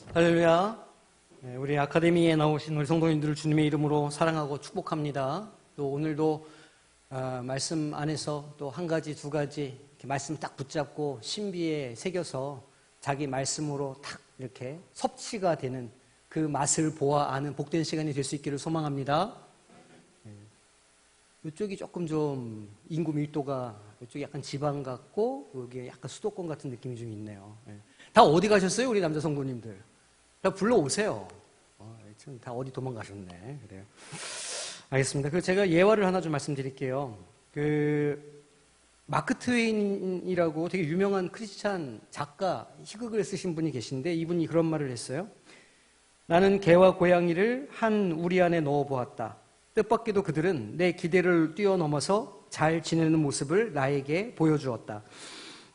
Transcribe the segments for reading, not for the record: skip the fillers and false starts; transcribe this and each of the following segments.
할렐루야. 우리 아카데미에 나오신 우리 성도님들을 주님의 이름으로 사랑하고 축복합니다. 또 오늘도 말씀 안에서 또 한 가지, 두 가지 이렇게 말씀 딱 붙잡고 신비에 새겨서 자기 말씀으로 탁 이렇게 섭취가 되는 그 맛을 보아 아는 복된 시간이 될 수 있기를 소망합니다. 이쪽이 조금 좀 인구 밀도가 이쪽이 약간 지방 같고 여기 약간 수도권 같은 느낌이 좀 있네요. 다 어디 가셨어요? 우리 남자 성도님들. 다 불러오세요. 다 어디 도망가셨네. 그래요. 알겠습니다. 그래서 제가 예화를 하나 좀 말씀드릴게요. 마크 트웨인이라고 되게 유명한 크리스찬 작가, 희극을 쓰신 분이 계신데 이분이 그런 말을 했어요. 나는 개와 고양이를 한 우리 안에 넣어보았다. 뜻밖에도 그들은 내 기대를 뛰어넘어서 잘 지내는 모습을 나에게 보여주었다.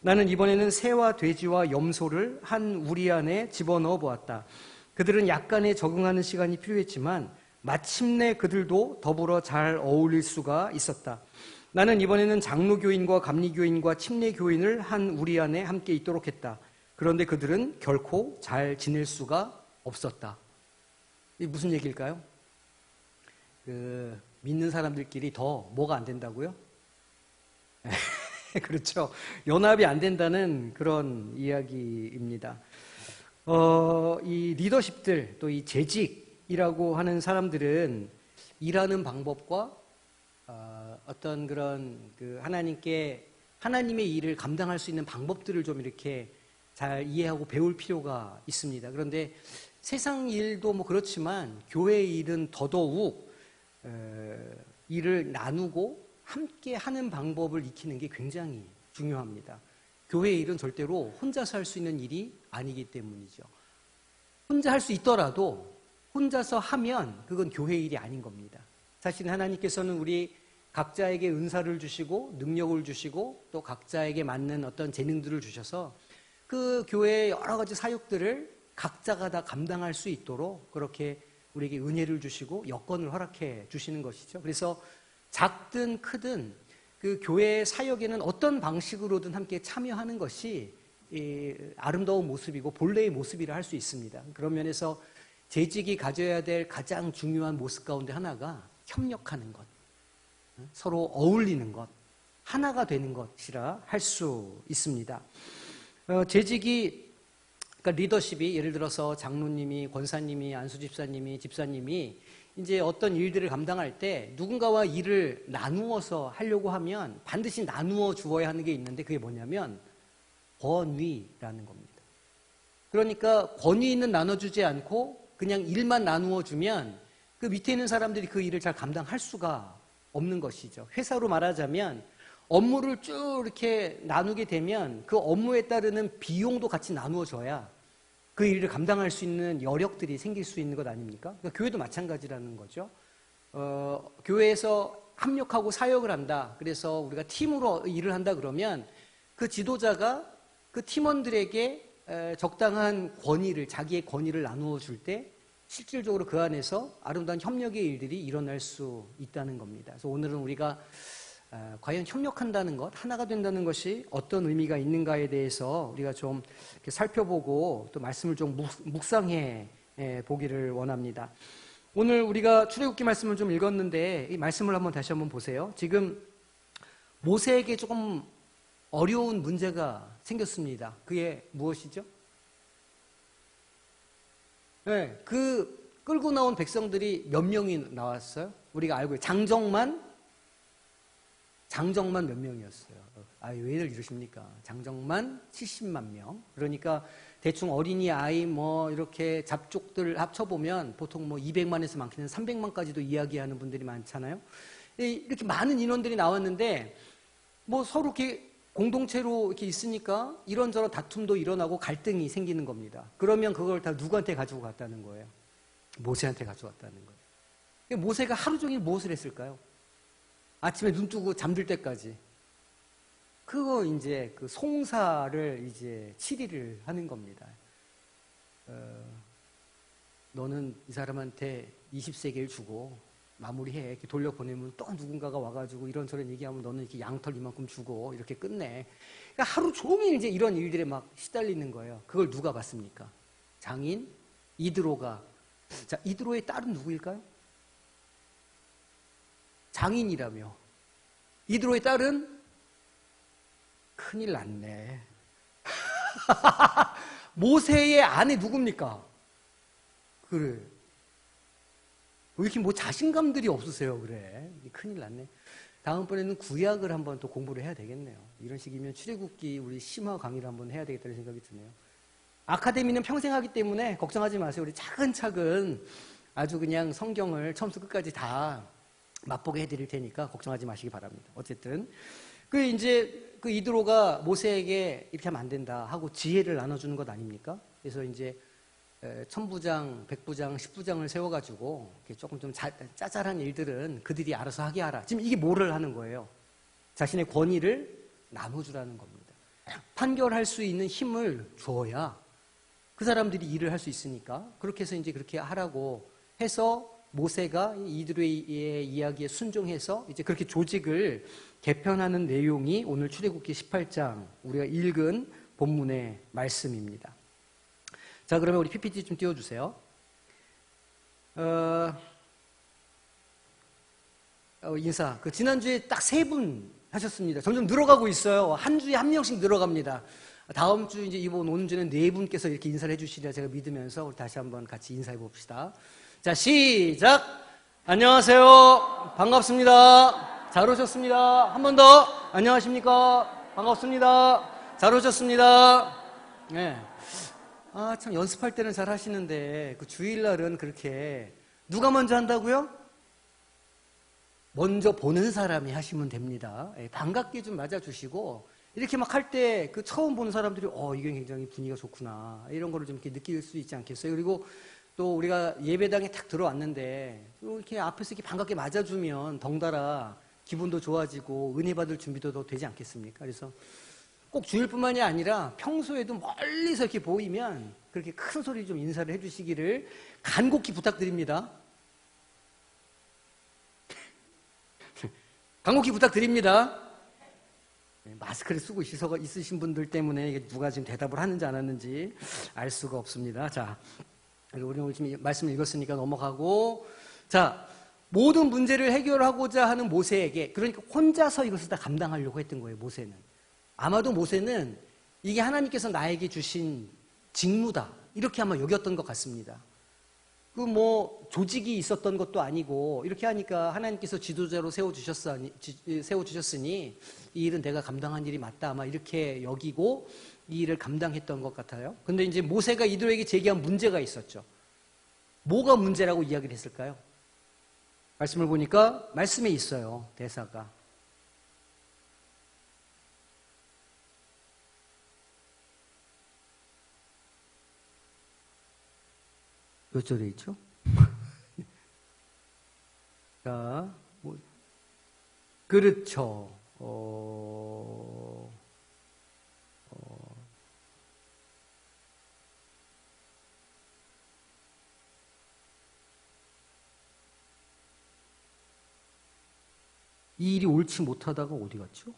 나는 이번에는 새와 돼지와 염소를 한 우리 안에 집어넣어 보았다. 그들은 약간의 적응하는 시간이 필요했지만 마침내 그들도 더불어 잘 어울릴 수가 있었다. 나는 이번에는 장로교인과 감리교인과 침례교인을 한 우리 안에 함께 있도록 했다. 그런데 그들은 결코 잘 지낼 수가 없었다. 이게 무슨 얘기일까요? 믿는 사람들끼리 더 뭐가 안 된다고요? 그렇죠. 연합이 안 된다는 그런 이야기입니다. 이 리더십들, 또 이 재직이라고 하는 사람들은 일하는 방법과 어떤 그런 하나님의 일을 감당할 수 있는 방법들을 좀 이렇게 잘 이해하고 배울 필요가 있습니다. 그런데 세상 일도 뭐 그렇지만 교회 일은 더더욱 일을 나누고 함께 하는 방법을 익히는 게 굉장히 중요합니다. 교회 일은 절대로 혼자서 할 수 있는 일이 아니기 때문이죠. 혼자 할 수 있더라도 혼자서 하면 그건 교회 일이 아닌 겁니다. 사실 하나님께서는 우리 각자에게 은사를 주시고 능력을 주시고 또 각자에게 맞는 어떤 재능들을 주셔서 그 교회의 여러 가지 사역들을 각자가 다 감당할 수 있도록 그렇게 우리에게 은혜를 주시고 여건을 허락해 주시는 것이죠. 그래서 작든 크든 그 교회 사역에는 어떤 방식으로든 함께 참여하는 것이 아름다운 모습이고 본래의 모습이라 할 수 있습니다. 그런 면에서 재직이 가져야 될 가장 중요한 모습 가운데 하나가 협력하는 것, 서로 어울리는 것, 하나가 되는 것이라 할 수 있습니다. 재직이 그러니까 리더십이 예를 들어서 장로님이, 권사님이, 안수집사님이, 집사님이 이제 어떤 일들을 감당할 때 누군가와 일을 나누어서 하려고 하면 반드시 나누어 주어야 하는 게 있는데 그게 뭐냐면 권위라는 겁니다. 그러니까 권위는 나눠주지 않고 그냥 일만 나누어 주면 그 밑에 있는 사람들이 그 일을 잘 감당할 수가 없는 것이죠. 회사로 말하자면 업무를 쭉 이렇게 나누게 되면 그 업무에 따르는 비용도 같이 나누어져야 그 일을 감당할 수 있는 여력들이 생길 수 있는 것 아닙니까? 그러니까 교회도 마찬가지라는 거죠. 교회에서 합력하고 사역을 한다. 그래서 우리가 팀으로 일을 한다 그러면 그 지도자가 그 팀원들에게 적당한 권위를, 자기의 권위를 나누어 줄 때 실질적으로 그 안에서 아름다운 협력의 일들이 일어날 수 있다는 겁니다. 그래서 오늘은 우리가 과연 협력한다는 것, 하나가 된다는 것이 어떤 의미가 있는가에 대해서 우리가 좀 이렇게 살펴보고 또 말씀을 좀 묵상해 보기를 원합니다. 오늘 우리가 출애굽기 말씀을 좀 읽었는데 이 말씀을 한번 다시 한번 보세요. 지금 모세에게 조금 어려운 문제가 생겼습니다. 그게 무엇이죠? 네, 그 끌고 나온 백성들이 몇 명이 나왔어요? 우리가 알고 있어요. 장정만 몇 명이었어요? 왜들 이러십니까? 장정만 70만 명. 그러니까 대충 어린이 아이 뭐 이렇게 잡족들 합쳐보면 보통 뭐 200만에서 많게는 300만까지도 이야기하는 분들이 많잖아요. 이렇게 많은 인원들이 나왔는데 뭐 서로 이렇게 공동체로 이렇게 있으니까 이런저런 다툼도 일어나고 갈등이 생기는 겁니다. 그러면 그걸 다 누구한테 가지고 갔다는 거예요? 모세한테 가져갔다는 거예요. 모세가 하루 종일 무엇을 했을까요? 아침에 눈 뜨고 잠들 때까지. 그거 이제 그 송사를 이제 7일을 하는 겁니다. 너는 이 사람한테 20세겔 주고 마무리해. 이렇게 돌려보내면 또 누군가가 와가지고 이런저런 얘기하면 너는 이렇게 양털 이만큼 주고 이렇게 끝내. 그러니까 하루 종일 이제 이런 일들에 막 시달리는 거예요. 그걸 누가 봤습니까? 장인 이드로가, 자, 이드로의 딸은 누구일까요? 장인이라며. 이드로의 딸은 큰일 났네. 모세의 아내 누굽니까? 그래. 왜 이렇게 뭐 자신감들이 없으세요? 그래. 큰일 났네. 다음번에는 구약을 한번 또 공부를 해야 되겠네요. 이런 식이면 출애굽기 우리 심화 강의를 한번 해야 되겠다는 생각이 드네요. 아카데미는 평생 하기 때문에 걱정하지 마세요. 우리 차근차근 아주 그냥 성경을 처음부터 끝까지 다 맛보게 해드릴 테니까 걱정하지 마시기 바랍니다. 어쨌든 이제 그 이드로가 모세에게 이렇게 하면 안 된다 하고 지혜를 나눠주는 것 아닙니까? 그래서 이제 천부장, 백부장, 십부장을 세워가지고 조금 좀 짜잘한 일들은 그들이 알아서 하게 하라. 지금 이게 뭐를 하는 거예요? 자신의 권위를 나눠주라는 겁니다. 판결할 수 있는 힘을 줘야 그 사람들이 일을 할 수 있으니까 그렇게 해서 이제 그렇게 하라고 해서 모세가 이드로의 이야기에 순종해서 이제 그렇게 조직을 개편하는 내용이 오늘 출애굽기 18장 우리가 읽은 본문의 말씀입니다. 자, 그러면 우리 PPT 좀 띄워주세요. 인사. 지난주에 딱 3분 하셨습니다. 점점 늘어가고 있어요. 한 주에 한 명씩 늘어갑니다. 다음 주 이제 이번 오는 주는 4분께서 이렇게 인사를 해주시리라 제가 믿으면서 우리 다시 한번 같이 인사해 봅시다. 자, 시작! 안녕하세요. 반갑습니다. 잘 오셨습니다. 한 번 더. 안녕하십니까. 반갑습니다. 잘 오셨습니다. 네. 아, 참, 연습할 때는 잘 하시는데, 그 주일날은 그렇게, 누가 먼저 한다고요? 먼저 보는 사람이 하시면 됩니다. 반갑게 좀 맞아주시고, 이렇게 막 할 때, 그 처음 보는 사람들이, 이게 굉장히 분위기가 좋구나. 이런 거를 좀 이렇게 느낄 수 있지 않겠어요? 그리고 또 우리가 예배당에 딱 들어왔는데, 이렇게 앞에서 이렇게 반갑게 맞아주면 덩달아 기분도 좋아지고, 은혜 받을 준비도 더 되지 않겠습니까? 그래서, 꼭 주일뿐만이 아니라 평소에도 멀리서 이렇게 보이면 그렇게 큰 소리 좀 인사를 해주시기를 간곡히 부탁드립니다. 간곡히 부탁드립니다. 마스크를 쓰고 있으신 분들 때문에 누가 지금 대답을 하는지 안 하는지 알 수가 없습니다. 자, 우리 오늘 지금 말씀을 읽었으니까 넘어가고, 자, 모든 문제를 해결하고자 하는 모세에게, 그러니까 혼자서 이것을 다 감당하려고 했던 거예요, 모세는. 아마도 모세는 이게 하나님께서 나에게 주신 직무다, 이렇게 아마 여겼던 것 같습니다. 조직이 있었던 것도 아니고, 이렇게 하니까 하나님께서 지도자로 세워주셨으니, 이 일은 내가 감당한 일이 맞다, 아마 이렇게 여기고, 이 일을 감당했던 것 같아요. 근데 이제 모세가 이들에게 제기한 문제가 있었죠. 뭐가 문제라고 이야기를 했을까요? 말씀을 보니까, 말씀에 있어요, 대사가. 몇 절에 있죠? 자, 그렇죠. 이 일이 옳지 못하다가 어디 갔죠?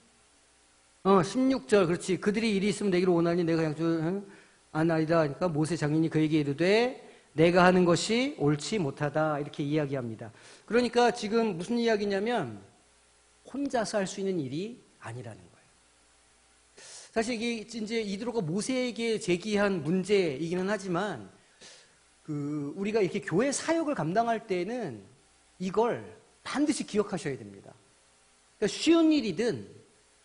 16절, 그렇지. 그들이 일이 있으면 내기로 원하니 내가 양쪽 아나이다. 그러니까 모세 장인이 그에게 이르되 내가 하는 것이 옳지 못하다, 이렇게 이야기합니다. 그러니까 지금 무슨 이야기냐면 혼자서 할 수 있는 일이 아니라는 거예요. 사실 이게 이제 이드로가 모세에게 제기한 문제이기는 하지만 우리가 이렇게 교회 사역을 감당할 때는 이걸 반드시 기억하셔야 됩니다. 그러니까 쉬운 일이든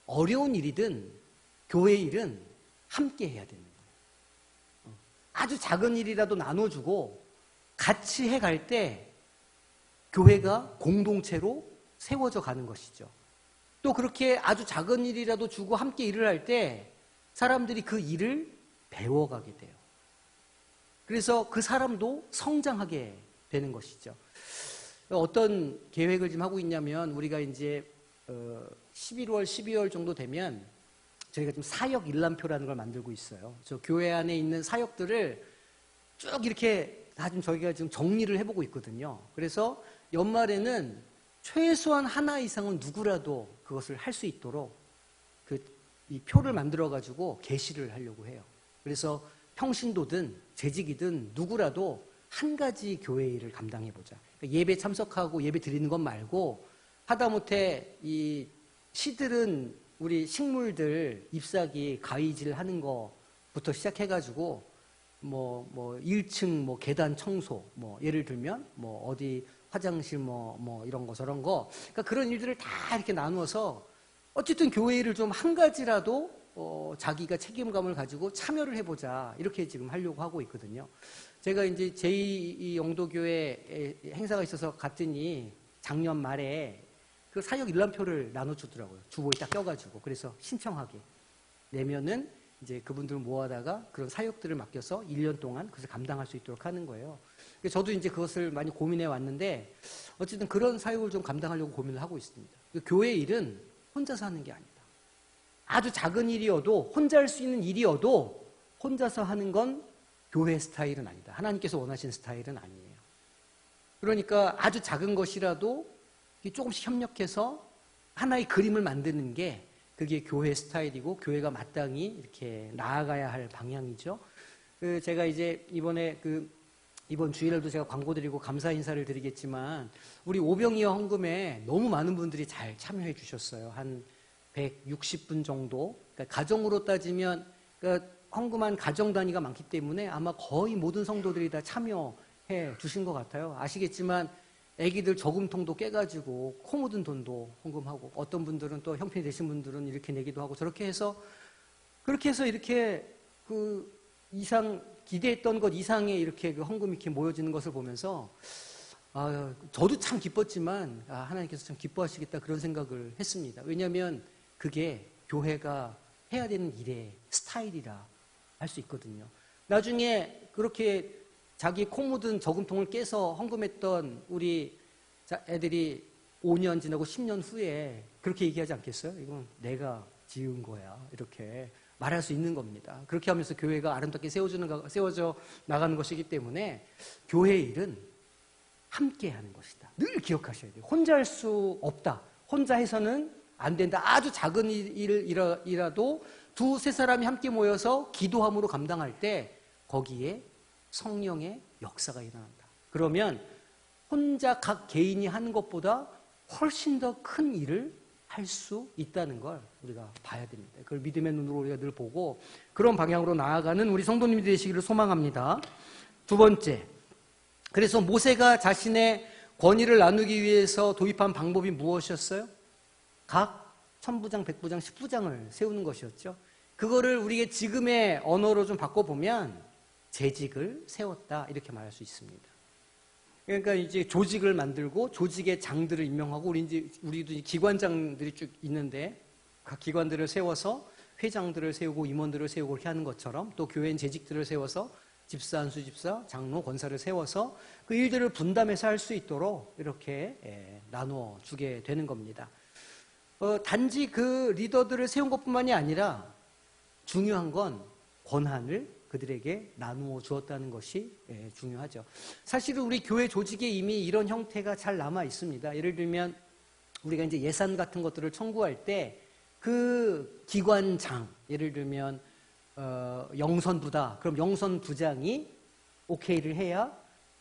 어려운 일이든 교회 일은 함께 해야 됩니다. 아주 작은 일이라도 나눠주고 같이 해갈 때 교회가 공동체로 세워져 가는 것이죠. 또 그렇게 아주 작은 일이라도 주고 함께 일을 할 때 사람들이 그 일을 배워가게 돼요. 그래서 그 사람도 성장하게 되는 것이죠. 어떤 계획을 지금 하고 있냐면 우리가 이제 11월, 12월 정도 되면 저희가 지금 사역 일람표라는 걸 만들고 있어요. 저 교회 안에 있는 사역들을 쭉 이렇게 다 지금 저희가 지금 정리를 해보고 있거든요. 그래서 연말에는 최소한 하나 이상은 누구라도 그것을 할 수 있도록 이 표를 만들어가지고 게시를 하려고 해요. 그래서 평신도든 재직이든 누구라도 한 가지 교회 일을 감당해보자. 그러니까 예배 참석하고 예배 드리는 것 말고 하다못해 이 시들은 우리 식물들 잎사귀 가위질 하는 거부터 시작해가지고 뭐 1층 뭐 계단 청소 뭐 예를 들면 뭐 어디 화장실 뭐 이런 거 저런 거 그러니까 그런 일들을 다 이렇게 나누어서 어쨌든 교회 일을 좀 한 가지라도 자기가 책임감을 가지고 참여를 해보자 이렇게 지금 하려고 하고 있거든요. 제가 이제 제2 영도교회 행사가 있어서 갔더니 작년 말에 그 사역 일람표를 나눠주더라고요. 주보에 딱 껴가지고. 그래서 신청하게 내면은 이제 그분들 모아다가 그런 사역들을 맡겨서 1년 동안 그것을 감당할 수 있도록 하는 거예요. 그래서 저도 이제 그것을 많이 고민해 왔는데 어쨌든 그런 사역을 좀 감당하려고 고민을 하고 있습니다. 교회 일은 혼자서 하는 게 아니다. 아주 작은 일이어도 혼자 할 수 있는 일이어도 혼자서 하는 건 교회 스타일은 아니다. 하나님께서 원하시는 스타일은 아니에요. 그러니까 아주 작은 것이라도 조금씩 협력해서 하나의 그림을 만드는 게 그게 교회 스타일이고 교회가 마땅히 이렇게 나아가야 할 방향이죠. 제가 이제 이번 주일날도 제가 광고 드리고 감사 인사를 드리겠지만 우리 오병이어 헌금에 너무 많은 분들이 잘 참여해 주셨어요. 한 160분 정도. 그러니까 가정으로 따지면 그러니까 헌금한 가정 단위가 많기 때문에 아마 거의 모든 성도들이 다 참여해 주신 것 같아요. 아시겠지만 애기들 저금통도 깨가지고 코 묻은 돈도 헌금하고 어떤 분들은 또 형편이 되신 분들은 이렇게 내기도 하고 저렇게 해서 그렇게 해서 이렇게 그 이상 기대했던 것 이상의 이렇게 그 헌금이 이렇게 모여지는 것을 보면서 저도 참 기뻤지만 하나님께서 참 기뻐하시겠다 그런 생각을 했습니다. 왜냐하면 그게 교회가 해야 되는 일의 스타일이라 할 수 있거든요. 나중에 그렇게 자기 코 묻은 저금통을 깨서 헌금했던 우리 애들이 5년 지나고 10년 후에 그렇게 얘기하지 않겠어요? 이건 내가 지은 거야. 이렇게 말할 수 있는 겁니다. 그렇게 하면서 교회가 아름답게 세워져 나가는 것이기 때문에 교회 일은 함께 하는 것이다. 늘 기억하셔야 돼요. 혼자 할 수 없다. 혼자 해서는 안 된다. 아주 작은 일이라도 두세 사람이 함께 모여서 기도함으로 감당할 때 거기에 성령의 역사가 일어난다. 그러면 혼자 각 개인이 하는 것보다 훨씬 더 큰 일을 할 수 있다는 걸 우리가 봐야 됩니다. 그걸 믿음의 눈으로 우리가 늘 보고 그런 방향으로 나아가는 우리 성도님이 되시기를 소망합니다. 두 번째, 그래서 모세가 자신의 권위를 나누기 위해서 도입한 방법이 무엇이었어요? 각 천부장, 백부장, 십부장을 세우는 것이었죠. 그거를 우리가 지금의 언어로 좀 바꿔보면 재직을 세웠다 이렇게 말할 수 있습니다. 그러니까 이제 조직을 만들고 조직의 장들을 임명하고 우리도 기관장들이 쭉 있는데 각 기관들을 세워서 회장들을 세우고 임원들을 세우고 이렇게 하는 것처럼 또 교회인 재직들을 세워서 집사, 안수집사, 장로, 권사를 세워서 그 일들을 분담해서 할 수 있도록 이렇게 나누어 주게 되는 겁니다. 단지 그 리더들을 세운 것뿐만이 아니라 중요한 건 권한을 그들에게 나누어 주었다는 것이 중요하죠. 사실은 우리 교회 조직에 이미 이런 형태가 잘 남아 있습니다. 예를 들면 우리가 이제 예산 같은 것들을 청구할 때 그 기관장, 예를 들면 영선부다. 그럼 영선부장이 오케이를 해야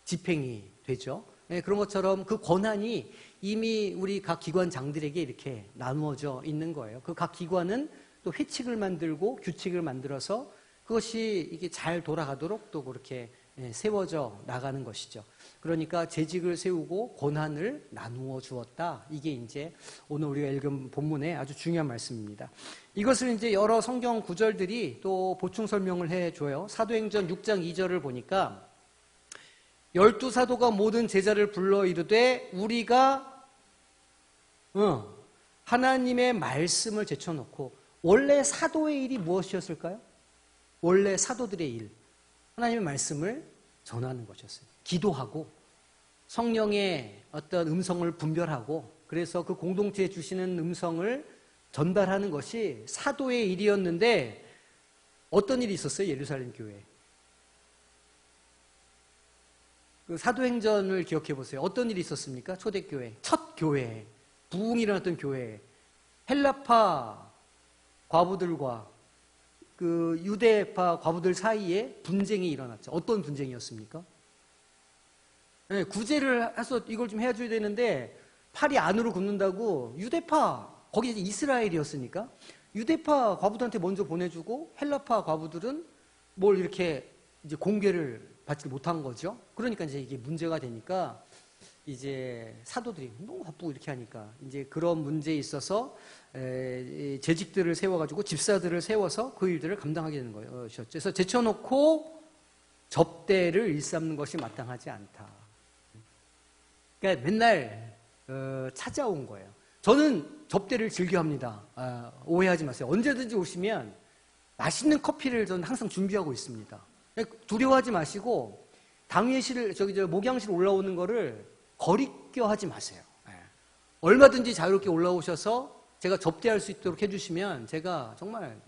집행이 되죠. 그런 것처럼 그 권한이 이미 우리 각 기관장들에게 이렇게 나누어져 있는 거예요. 그 각 기관은 또 회칙을 만들고 규칙을 만들어서 그것이 이게 잘 돌아가도록 또 그렇게 세워져 나가는 것이죠. 그러니까 재직을 세우고 권한을 나누어 주었다. 이게 이제 오늘 우리가 읽은 본문의 아주 중요한 말씀입니다. 이것을 이제 여러 성경 구절들이 또 보충 설명을 해줘요. 사도행전 6장 2절을 보니까 12사도가 모든 제자를 불러 이르되 우리가 하나님의 말씀을 제쳐놓고 원래 사도의 일이 무엇이었을까요? 원래 사도들의 일, 하나님의 말씀을 전하는 것이었어요. 기도하고 성령의 어떤 음성을 분별하고 그래서 그 공동체에 주시는 음성을 전달하는 것이 사도의 일이었는데 어떤 일이 있었어요? 예루살렘 교회에. 그 사도행전을 기억해 보세요. 어떤 일이 있었습니까? 초대교회, 첫 교회, 부흥이 일어났던 교회, 헬라파 과부들과 그 유대파 과부들 사이에 분쟁이 일어났죠. 어떤 분쟁이었습니까? 네, 구제를 해서 이걸 좀 해줘야 되는데 팔이 안으로 굽는다고 유대파, 거기 이제 이스라엘이었으니까 유대파 과부들한테 먼저 보내주고 헬라파 과부들은 뭘 이렇게 이제 공개를 받지 못한 거죠. 그러니까 이제 이게 문제가 되니까 이제 사도들이 너무 바쁘고 이렇게 하니까 이제 그런 문제에 있어서 재직들을 세워가지고 집사들을 세워서 그 일들을 감당하게 되는 것이었죠. 그래서 제쳐놓고 접대를 일삼는 것이 마땅하지 않다. 그러니까 맨날 찾아온 거예요. 저는 접대를 즐겨합니다. 오해하지 마세요. 언제든지 오시면 맛있는 커피를 저는 항상 준비하고 있습니다. 두려워하지 마시고 당회실 목양실 올라오는 거를 거리껴하지 마세요. 얼마든지 자유롭게 올라오셔서 제가 접대할 수 있도록 해주시면 제가 정말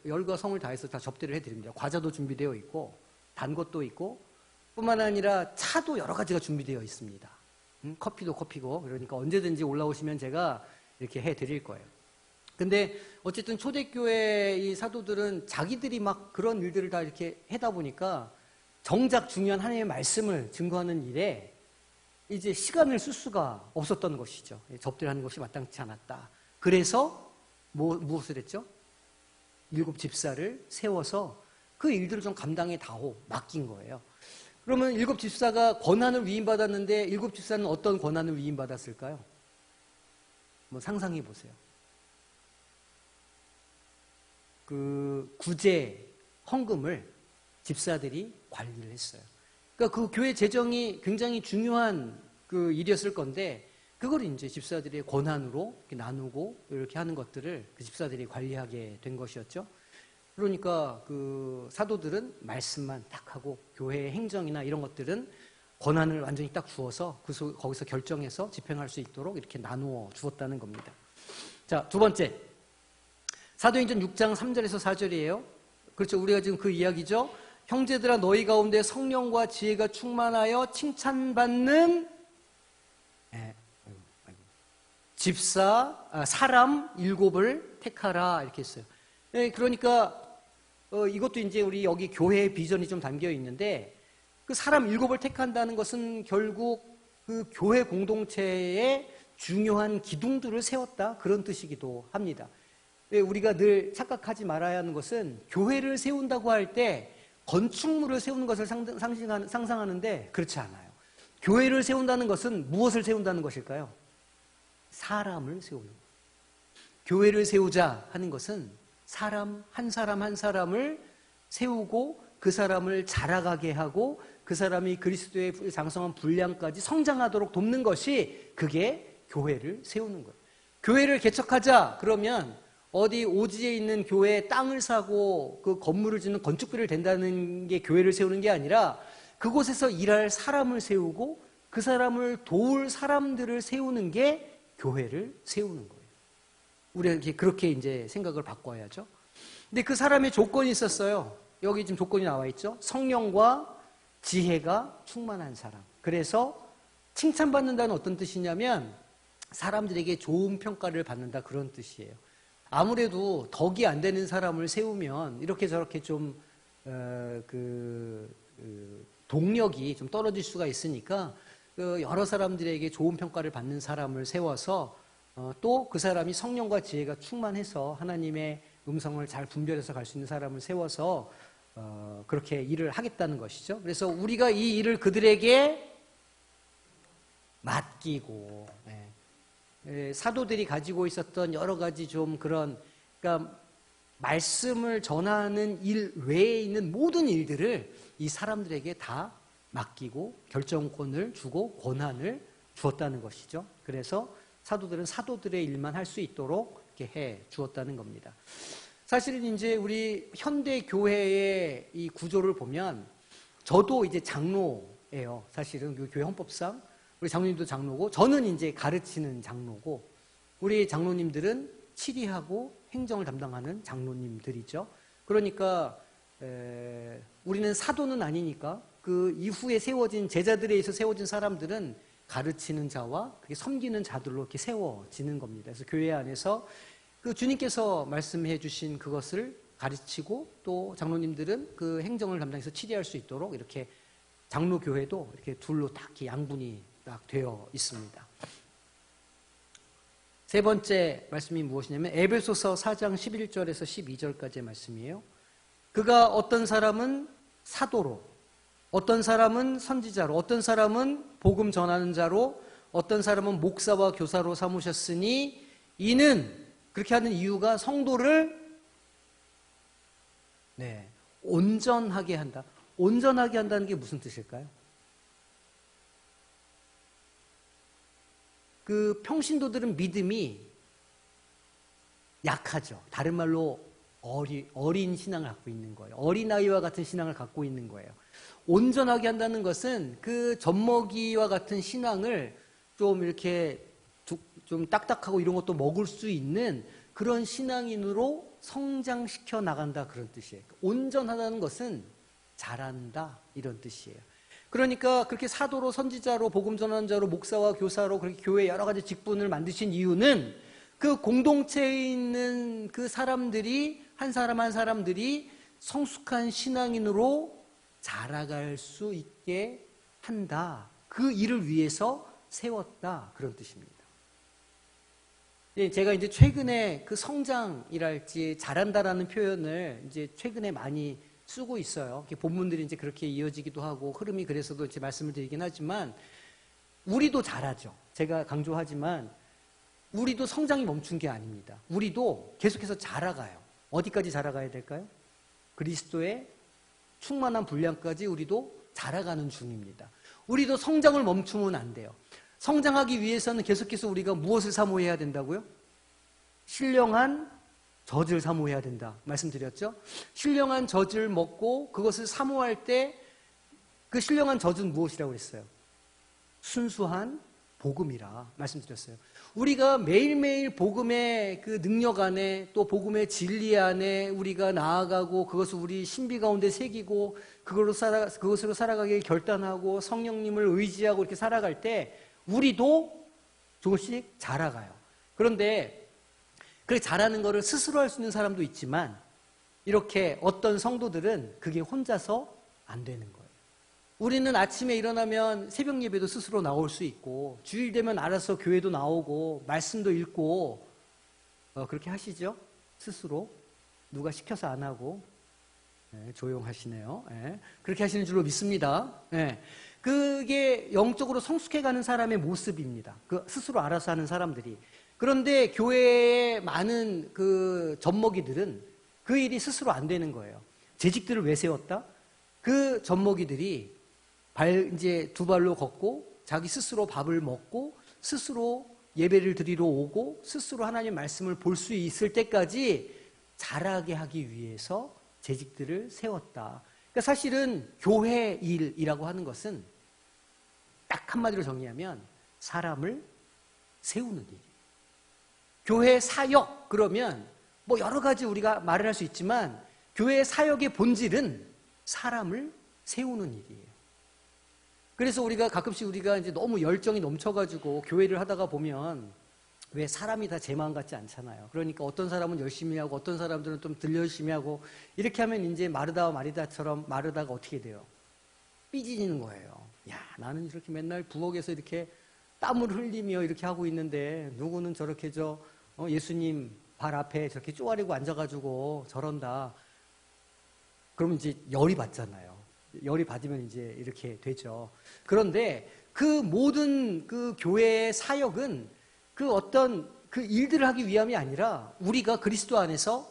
열과 성을 다해서 다 접대를 해드립니다. 과자도 준비되어 있고 단 것도 있고 뿐만 아니라 차도 여러 가지가 준비되어 있습니다. 커피도 커피고 그러니까 언제든지 올라오시면 제가 이렇게 해드릴 거예요. 근데 어쨌든 초대교회 이 사도들은 자기들이 막 그런 일들을 다 이렇게 하다 보니까 정작 중요한 하나님의 말씀을 증거하는 일에 이제 시간을 쓸 수가 없었던 것이죠. 접대를 하는 것이 마땅치 않았다. 그래서 무엇을 했죠? 7 집사를 세워서 그 일들을 좀 감당해 다오 맡긴 거예요. 그러면 7 집사가 권한을 위임받았는데 7 집사는 어떤 권한을 위임받았을까요? 한번 상상해 보세요. 그 구제 헌금을 집사들이 관리를 했어요. 그러니까 그 교회 재정이 굉장히 중요한 그 일이었을 건데 그걸 이제 집사들의 권한으로 이렇게 나누고 이렇게 하는 것들을 그 집사들이 관리하게 된 것이었죠. 그러니까 그 사도들은 말씀만 딱 하고 교회의 행정이나 이런 것들은 권한을 완전히 딱 주어서 거기서 결정해서 집행할 수 있도록 이렇게 나누어 주었다는 겁니다. 자, 두 번째. 사도행전 6장 3절에서 4절이에요. 그렇죠. 우리가 지금 그 이야기죠. 형제들아 너희 가운데 성령과 지혜가 충만하여 칭찬받는 사람 7을 택하라 이렇게 했어요. 그러니까 이것도 이제 우리 여기 교회의 비전이 좀 담겨 있는데 그 사람 7을 택한다는 것은 결국 그 교회 공동체의 중요한 기둥들을 세웠다 그런 뜻이기도 합니다. 우리가 늘 착각하지 말아야 하는 것은 교회를 세운다고 할 때 건축물을 세우는 것을 상상하는데 그렇지 않아요. 교회를 세운다는 것은 무엇을 세운다는 것일까요? 사람을 세우는 거예요. 교회를 세우자 하는 것은 사람 한 사람을 세우고 그 사람을 자라가게 하고 그 사람이 그리스도의 장성한 분량까지 성장하도록 돕는 것이 그게 교회를 세우는 거예요. 교회를 개척하자 그러면 어디 오지에 있는 교회에 땅을 사고 그 건물을 짓는 건축비를 댄다는 게 교회를 세우는 게 아니라 그곳에서 일할 사람을 세우고 그 사람을 도울 사람들을 세우는 게 교회를 세우는 거예요. 우리가 그렇게 이제 생각을 바꿔야죠. 근데 그 사람의 조건이 있었어요. 여기 지금 조건이 나와 있죠. 성령과 지혜가 충만한 사람. 그래서 칭찬받는다는 어떤 뜻이냐면 사람들에게 좋은 평가를 받는다 그런 뜻이에요. 아무래도 덕이 안 되는 사람을 세우면 이렇게 저렇게 좀 동력이 좀 떨어질 수가 있으니까 여러 사람들에게 좋은 평가를 받는 사람을 세워서 또 그 사람이 성령과 지혜가 충만해서 하나님의 음성을 잘 분별해서 갈 수 있는 사람을 세워서 그렇게 일을 하겠다는 것이죠. 그래서 우리가 이 일을 그들에게 맡기고 사도들이 가지고 있었던 여러 가지 좀 그런 그러니까 말씀을 전하는 일 외에 있는 모든 일들을 이 사람들에게 다 맡기고 결정권을 주고 권한을 주었다는 것이죠. 그래서 사도들은 사도들의 일만 할 수 있도록 이렇게 해 주었다는 겁니다. 사실은 이제 우리 현대 교회의 이 구조를 보면 저도 이제 장로예요. 사실은 그 교회 헌법상 우리 장로님도 장로고 저는 이제 가르치는 장로고 우리 장로님들은 치리하고 행정을 담당하는 장로님들이죠. 그러니까 우리는 사도는 아니니까 그 이후에 세워진 제자들에 의해서 세워진 사람들은 가르치는 자와 그게 섬기는 자들로 이렇게 세워지는 겁니다. 그래서 교회 안에서 그 주님께서 말씀해 주신 그것을 가르치고 또 장로님들은 그 행정을 담당해서 치리할 수 있도록 이렇게 장로교회도 이렇게 둘로 딱 양분이 딱 되어 있습니다. 세 번째 말씀이 무엇이냐면 에베소서 4장 11절에서 12절까지의 말씀이에요. 그가 어떤 사람은 사도로, 어떤 사람은 선지자로, 어떤 사람은 복음 전하는 자로, 어떤 사람은 목사와 교사로 삼으셨으니 이는 그렇게 하는 이유가 성도를 온전하게 한다. 온전하게 한다는 게 무슨 뜻일까요? 그 평신도들은 믿음이 약하죠. 다른 말로 어린 신앙을 갖고 있는 거예요. 어린아이와 같은 신앙을 갖고 있는 거예요. 온전하게 한다는 것은 그 젖먹이와 같은 신앙을 좀 이렇게 좀 딱딱하고 이런 것도 먹을 수 있는 그런 신앙인으로 성장시켜 나간다, 그런 뜻이에요. 온전하다는 것은 잘한다, 이런 뜻이에요. 그러니까 그렇게 사도로, 선지자로, 복음 전하는 자로, 목사와 교사로 그렇게 교회 여러 가지 직분을 만드신 이유는 그 공동체에 있는 그 사람들이 한 사람 한 사람들이 성숙한 신앙인으로 자라갈 수 있게 한다. 그 일을 위해서 세웠다, 그런 뜻입니다. 제가 이제 최근에 그 성장이랄지 잘한다라는 표현을 이제 최근에 많이 쓰고 있어요. 본문들이 이제 그렇게 이어지기도 하고 흐름이 그래서도 이제 말씀을 드리긴 하지만 우리도 잘하죠. 제가 강조하지만 우리도 성장이 멈춘 게 아닙니다. 우리도 계속해서 자라가요. 어디까지 자라가야 될까요? 그리스도의 충만한 분량까지 우리도 자라가는 중입니다. 우리도 성장을 멈추면 안 돼요. 성장하기 위해서는 계속해서 우리가 무엇을 사모해야 된다고요? 신령한 젖을 사모해야 된다 말씀드렸죠? 신령한 젖을 먹고 그것을 사모할 때 그 신령한 젖은 무엇이라고 그랬어요? 순수한 복음이라 말씀드렸어요. 우리가 매일매일 복음의 그 능력 안에 또 복음의 진리 안에 우리가 나아가고 그것을 우리 신비 가운데 새기고 그것으로 살아가길 결단하고 성령님을 의지하고 이렇게 살아갈 때 우리도 조금씩 자라가요. 그런데 그렇게 자라는 것을 스스로 할 수 있는 사람도 있지만 이렇게 어떤 성도들은 그게 혼자서 안 되는 거예요. 우리는 아침에 일어나면 새벽 예배도 스스로 나올 수 있고 주일 되면 알아서 교회도 나오고 말씀도 읽고 그렇게 하시죠? 스스로. 누가 시켜서 안 하고. 조용하시네요. 그렇게 하시는 줄로 믿습니다. 그게 영적으로 성숙해가는 사람의 모습입니다. 그 스스로 알아서 하는 사람들이. 그런데 교회의 많은 그 젖먹이들은 그 일이 스스로 안 되는 거예요. 재직들을 왜 세웠다? 그 젖먹이들이 이제 두 발로 걷고 자기 스스로 밥을 먹고 스스로 예배를 드리러 오고 스스로 하나님 말씀을 볼 수 있을 때까지 자라게 하기 위해서 재직들을 세웠다. 그러니까 사실은 교회 일이라고 하는 것은 딱 한마디로 정리하면 사람을 세우는 일이에요. 교회 사역 그러면 뭐 여러 가지 우리가 말을 할 수 있지만 교회 사역의 본질은 사람을 세우는 일이에요. 그래서 우리가 가끔씩 우리가 이제 너무 열정이 넘쳐가지고 교회를 하다가 보면 왜 사람이 다 제 마음 같지 않잖아요. 그러니까 어떤 사람은 열심히 하고 어떤 사람들은 좀 덜 열심히 하고 이렇게 하면 이제 마르다와 마리다처럼 마르다가 어떻게 돼요? 삐지는 거예요. 야, 나는 이렇게 맨날 부엌에서 이렇게 땀을 흘리며 이렇게 하고 있는데 누구는 저렇게 예수님 발 앞에 저렇게 쪼아리고 앉아가지고 저런다. 그러면 이제 열이 받잖아요. 열이 받으면 이제 이렇게 되죠. 그런데 그 모든 그 교회의 사역은 그 어떤 그 일들을 하기 위함이 아니라 우리가 그리스도 안에서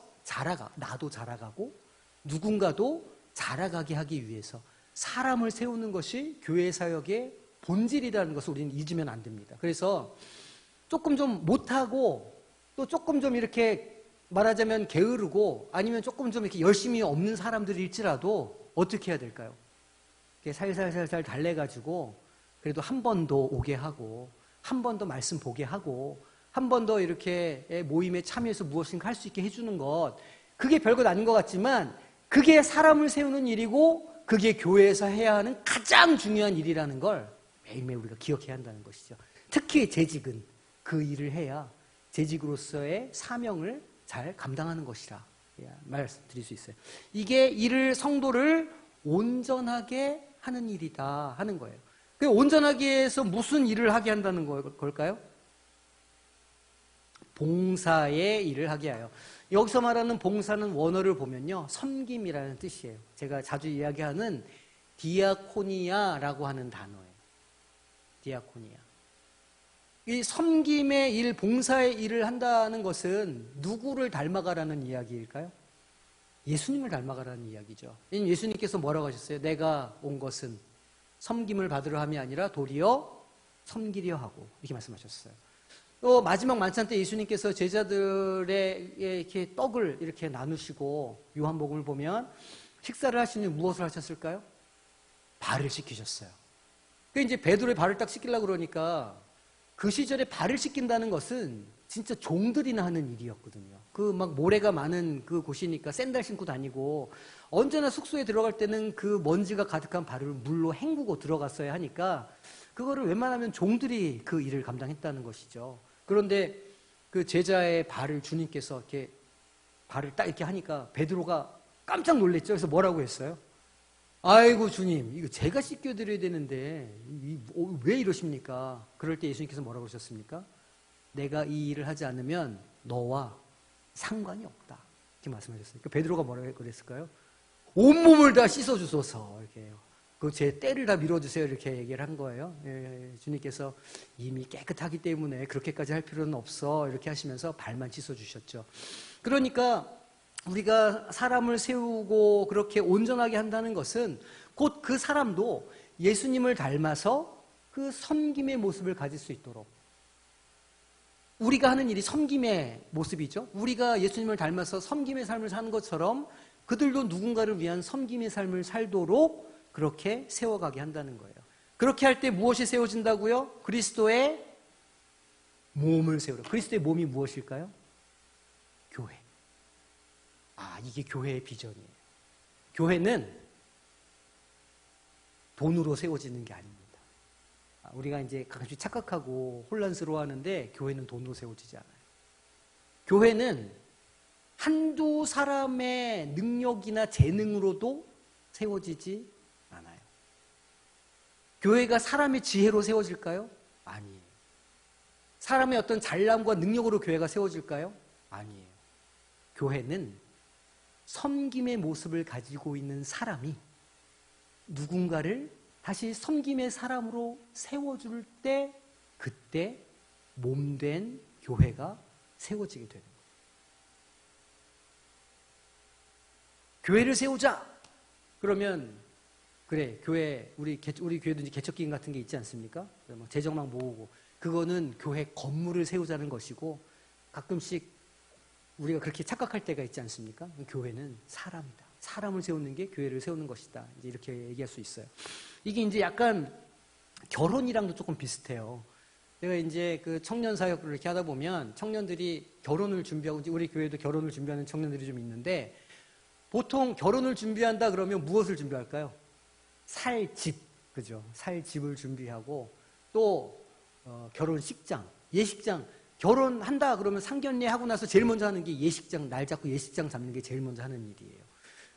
나도 자라가고 누군가도 자라가게 하기 위해서 사람을 세우는 것이 교회 사역의 본질이라는 것을 우리는 잊으면 안 됩니다. 그래서 조금 좀 못하고 또 조금 좀 이렇게 말하자면 게으르고 아니면 조금 좀 이렇게 열심히 없는 사람들일지라도 어떻게 해야 될까요? 살살살살 달래가지고 그래도 한 번 더 오게 하고 한 번 더 말씀 보게 하고 한 번 더 이렇게 모임에 참여해서 무엇인가 할 수 있게 해주는 것, 그게 별것 아닌 것 같지만 그게 사람을 세우는 일이고 그게 교회에서 해야 하는 가장 중요한 일이라는 걸 매일매일 우리가 기억해야 한다는 것이죠. 특히 재직은 그 일을 해야 재직으로서의 사명을 잘 감당하는 것이라 말씀드릴 수 있어요. 이게 이를 성도를 온전하게 하는 일이다 하는 거예요. 그 온전하게 해서 무슨 일을 하게 한다는 걸까요? 봉사의 일을 하게 하여. 여기서 말하는 봉사는 원어를 보면요, 섬김이라는 뜻이에요. 제가 자주 이야기하는 디아코니아라고 하는 단어예요. 디아코니아. 이 섬김의 일, 봉사의 일을 한다는 것은 누구를 닮아가라는 이야기일까요? 예수님을 닮아가라는 이야기죠. 예수님께서 뭐라고 하셨어요? 내가 온 것은 섬김을 받으려 함이 아니라 도리어 섬기려 하고, 이렇게 말씀하셨어요. 또 마지막 만찬 때 예수님께서 제자들의 이렇게 떡을 이렇게 나누시고 요한복음을 보면 식사를 하시는 무엇을 하셨을까요? 발을 씻기셨어요. 그 이제 베드로의 발을 딱 씻기려고 그러니까 그 시절에 발을 씻긴다는 것은 진짜 종들이나 하는 일이었거든요. 그 막 모래가 많은 그 곳이니까 샌들 신고 다니고 언제나 숙소에 들어갈 때는 그 먼지가 가득한 발을 물로 헹구고 들어갔어야 하니까 그거를 웬만하면 종들이 그 일을 감당했다는 것이죠. 그런데 그 제자의 발을 주님께서 이렇게 발을 딱 이렇게 하니까 베드로가 깜짝 놀랐죠. 그래서 뭐라고 했어요? 아이고 주님, 이거 제가 씻겨드려야 되는데 왜 이러십니까? 그럴 때 예수님께서 뭐라고 하셨습니까? 내가 이 일을 하지 않으면 너와 상관이 없다. 이렇게 말씀하셨어요. 그러니까 베드로가 뭐라고 그랬을까요? 온몸을 다 씻어주소서. 이렇게 그 제 때를 다 밀어주세요. 이렇게 얘기를 한 거예요. 주님께서 이미 깨끗하기 때문에 그렇게까지 할 필요는 없어. 이렇게 하시면서 발만 씻어주셨죠. 그러니까 우리가 사람을 세우고 그렇게 온전하게 한다는 것은 곧 그 사람도 예수님을 닮아서 그 섬김의 모습을 가질 수 있도록, 우리가 하는 일이 섬김의 모습이죠. 우리가 예수님을 닮아서 섬김의 삶을 사는 것처럼 그들도 누군가를 위한 섬김의 삶을 살도록 그렇게 세워가게 한다는 거예요. 그렇게 할 때 무엇이 세워진다고요? 그리스도의 몸을 세우라. 그리스도의 몸이 무엇일까요? 교회. 이게 교회의 비전이에요. 교회는 돈으로 세워지는 게 아닙니다. 우리가 이제 가끔씩 착각하고 혼란스러워하는데 교회는 돈으로 세워지지 않아요. 교회는 한두 사람의 능력이나 재능으로도 세워지지 않아요. 교회가 사람의 지혜로 세워질까요? 아니에요. 사람의 어떤 잘남과 능력으로 교회가 세워질까요? 아니에요. 교회는 섬김의 모습을 가지고 있는 사람이 누군가를 다시 섬김의 사람으로 세워줄 때, 그때 몸된 교회가 세워지게 되는 거예요. 교회를 세우자! 그러면 그래, 교회, 우리 교회도 이제 개척기금 같은 게 있지 않습니까? 재정막 모으고, 그거는 교회 건물을 세우자는 것이고, 가끔씩 우리가 그렇게 착각할 때가 있지 않습니까? 교회는 사람이다. 사람을 세우는 게 교회를 세우는 것이다. 이제 이렇게 얘기할 수 있어요. 이게 이제 약간 결혼이랑도 조금 비슷해요. 제가 이제 그 청년 사역을 이렇게 하다 보면 청년들이 결혼을 준비하고, 이제 우리 교회도 결혼을 준비하는 청년들이 좀 있는데, 보통 결혼을 준비한다 그러면 무엇을 준비할까요? 살 집, 그죠? 살 집을 준비하고, 또 결혼식장, 예식장. 결혼한다 그러면 상견례 하고 나서 제일 먼저 하는 게 예식장, 날 잡고 예식장 잡는 게 제일 먼저 하는 일이에요.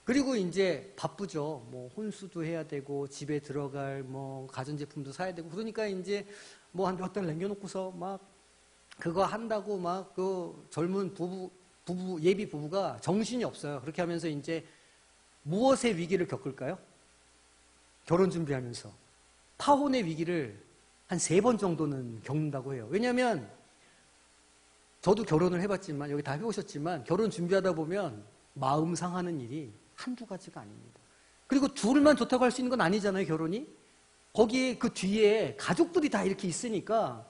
그리고 이제 바쁘죠. 뭐 혼수도 해야 되고, 집에 들어갈 뭐 가전제품도 사야 되고, 그러니까 이제 뭐 한 몇 달 남겨놓고서 막 그거 한다고 막 그 젊은 예비 부부가 정신이 없어요. 그렇게 하면서 이제 무엇의 위기를 겪을까요? 결혼 준비하면서 파혼의 위기를 한 3번 정도는 겪는다고 해요. 왜냐하면 저도 결혼을 해봤지만, 여기 다 해보셨지만, 결혼 준비하다 보면 마음 상하는 일이 한두 가지가 아닙니다. 그리고 둘만 좋다고 할 수 있는 건 아니잖아요, 결혼이. 거기에 그 뒤에 가족들이 다 이렇게 있으니까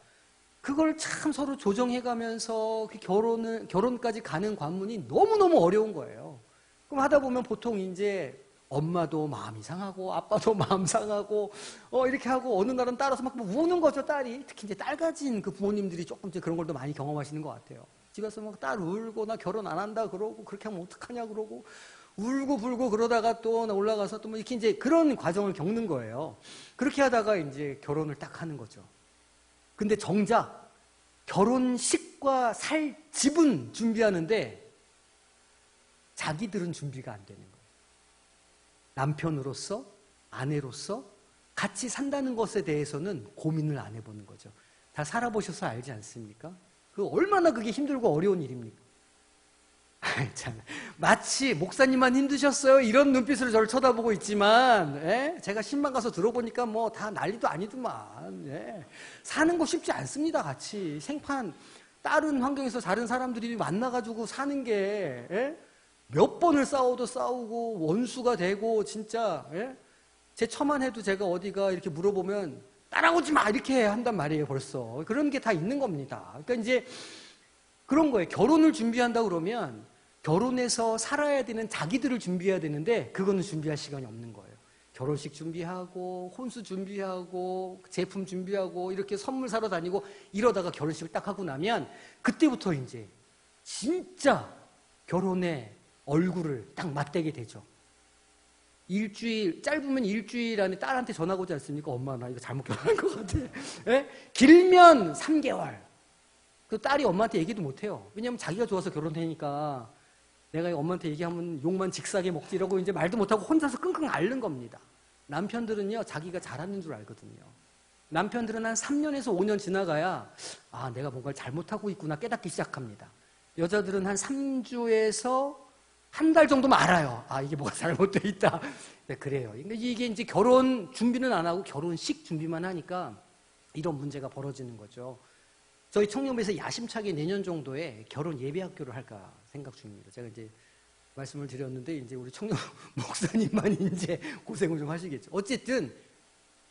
그걸 참 서로 조정해가면서 그 결혼까지 가는 관문이 너무너무 어려운 거예요. 그럼 하다 보면 보통 이제 엄마도 마음이 상하고 아빠도 마음 상하고 이렇게 하고 어느 날은 따라서 막 우는 거죠, 딸이. 특히 이제 딸 가진 그 부모님들이 조금 그런 걸 더 많이 경험하시는 것 같아요. 집에서 막 딸 울고 나 결혼 안 한다 그러고 그렇게 하면 어떡하냐 그러고 울고 불고 그러다가 또 올라가서 또 뭐 이렇게 이제 그런 과정을 겪는 거예요. 그렇게 하다가 이제 결혼을 딱 하는 거죠. 근데 정작 결혼식과 살 집은 준비하는데 자기들은 준비가 안 되는 거예요. 남편으로서, 아내로서 같이 산다는 것에 대해서는 고민을 안 해보는 거죠. 다 살아보셔서 알지 않습니까? 얼마나 그게 힘들고 어려운 일입니까? 참, 마치 목사님만 힘드셨어요 이런 눈빛으로 저를 쳐다보고 있지만, 제가 신방 가서 들어보니까 뭐 다 난리도 아니더만. 사는 거 쉽지 않습니다. 같이 생판 다른 환경에서 다른 사람들이 만나가지고 사는 게 몇 번을 싸워도 싸우고 원수가 되고 진짜 제 처만 해도 제가 어디가 이렇게 물어보면 따라오지 마 이렇게 한단 말이에요. 벌써 그런 게 다 있는 겁니다. 그러니까 이제 그런 거예요. 결혼을 준비한다 그러면 결혼해서 살아야 되는 자기들을 준비해야 되는데 그거는 준비할 시간이 없는 거예요. 결혼식 준비하고 혼수 준비하고 제품 준비하고 이렇게 선물 사러 다니고 이러다가 결혼식을 딱 하고 나면 그때부터 이제 진짜 결혼의 얼굴을 딱 맞대게 되죠. 짧으면 일주일 안에 딸한테 전화가 오지 않습니까? 엄마 나 이거 잘못 결혼한 것 같아. 길면 3개월. 그 딸이 엄마한테 얘기도 못해요. 왜냐하면 자기가 좋아서 결혼하니까 내가 엄마한테 얘기하면 욕만 직사게 먹지 이러고 이제 말도 못하고 혼자서 끙끙 앓는 겁니다. 남편들은요, 자기가 잘하는 줄 알거든요. 남편들은 한 3년에서 5년 지나가야 내가 뭔가를 잘못하고 있구나 깨닫기 시작합니다. 여자들은 한 3주에서 한 달 정도만 알아요. 이게 뭐가 잘못되어 있다. 네, 그래요. 이게 이제 결혼 준비는 안 하고 결혼식 준비만 하니까 이런 문제가 벌어지는 거죠. 저희 청년부에서 야심차게 내년 정도에 결혼 예배학교를 할까 생각 중입니다. 제가 이제 말씀을 드렸는데 이제 우리 청년 목사님만 이제 고생을 좀 하시겠죠. 어쨌든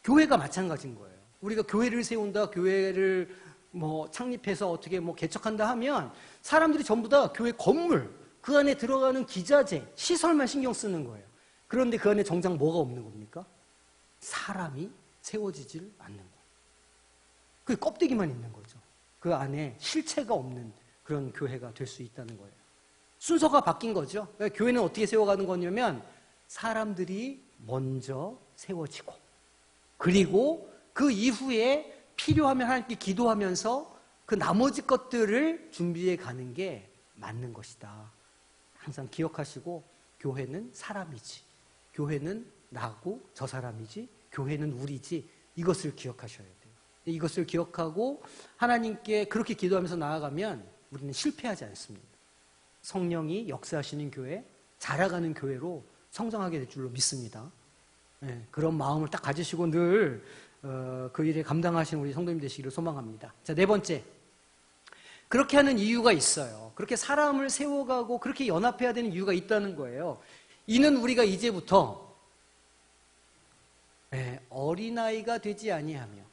교회가 마찬가지인 거예요. 우리가 교회를 세운다, 교회를 뭐 창립해서 어떻게 뭐 개척한다 하면 사람들이 전부 다 교회 건물, 그 안에 들어가는 기자재, 시설만 신경 쓰는 거예요. 그런데 그 안에 정작 뭐가 없는 겁니까? 사람이 세워지질 않는 거예요. 그 껍데기만 있는 거죠. 그 안에 실체가 없는 그런 교회가 될 수 있다는 거예요. 순서가 바뀐 거죠. 교회는 어떻게 세워가는 거냐면 사람들이 먼저 세워지고 그리고 그 이후에 필요하면 하나님께 기도하면서 그 나머지 것들을 준비해 가는 게 맞는 것이다. 항상 기억하시고 교회는 사람이지. 교회는 나고 저 사람이지. 교회는 우리지. 이것을 기억하셔야 돼요. 이것을 기억하고 하나님께 그렇게 기도하면서 나아가면 우리는 실패하지 않습니다. 성령이 역사하시는 교회, 자라가는 교회로 성장하게 될 줄로 믿습니다. 그런 마음을 딱 가지시고 늘 그 일에 감당하시는 우리 성도님 되시기를 소망합니다. 자, 네 번째. 그렇게 하는 이유가 있어요. 그렇게 사람을 세워가고 그렇게 연합해야 되는 이유가 있다는 거예요. 이는 우리가 이제부터 어린아이가 되지 아니하며,